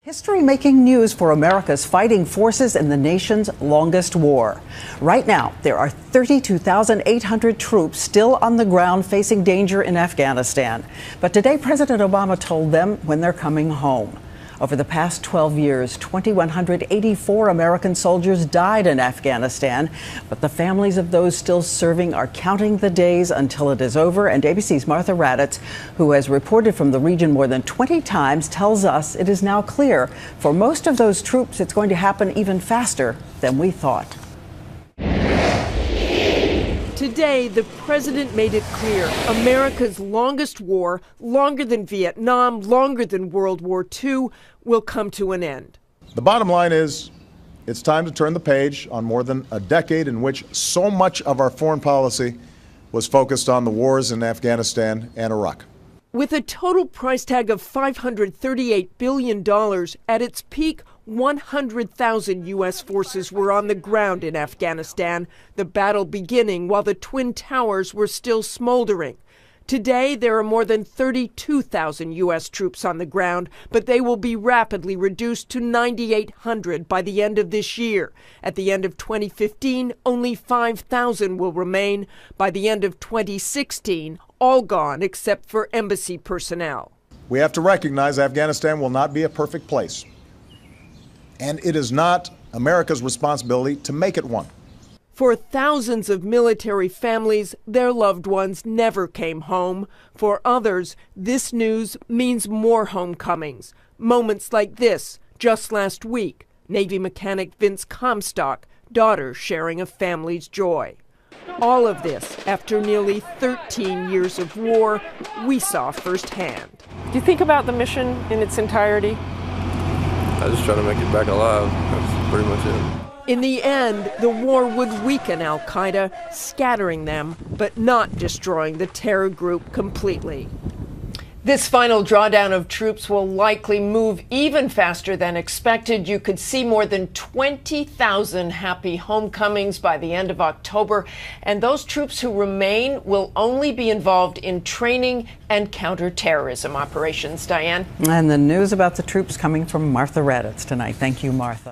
History-making news for America's fighting forces in the nation's longest war. Right now, there are 32,800 troops still on the ground facing danger in Afghanistan. But today, President Obama told them when they're coming home. Over the past 12 years, 2,184 American soldiers died in Afghanistan, but the families of those still serving are counting the days until it is over. And ABC's Martha Raddatz, who has reported from the region more than 20 times, tells us it is now clear for most of those troops it's going to happen even faster than we thought. Today, the president made it clear America's longest war, longer than Vietnam, longer than World War II, will come to an end. The bottom line is, it's time to turn the page on more than a decade in which so much of our foreign policy was focused on the wars in Afghanistan and Iraq. With a total price tag of $538 billion, at its peak, 100,000 U.S. forces were on the ground in Afghanistan, the battle beginning while the Twin Towers were still smoldering. Today, there are more than 32,000 U.S. troops on the ground, but they will be rapidly reduced to 9,800 by the end of this year. At the end of 2015, only 5,000 will remain. By the end of 2016, all gone except for embassy personnel. We have to recognize Afghanistan will not be a perfect place. And it is not America's responsibility to make it one. For thousands of military families, their loved ones never came home. For others, this news means more homecomings. Moments like this, just last week, Navy mechanic Vince Comstock, daughter sharing a family's joy. All of this, after nearly 13 years of war, we saw firsthand. Do you think about the mission in its entirety? I just try to make it back alive. That's pretty much it. In the end, the war would weaken al-Qaeda, scattering them, but not destroying the terror group completely. This final drawdown of troops will likely move even faster than expected. You could see more than 20,000 happy homecomings by the end of October. And those troops who remain will only be involved in training and counterterrorism operations. Diane? And the news about the troops coming from Martha Raddatz tonight. Thank you, Martha.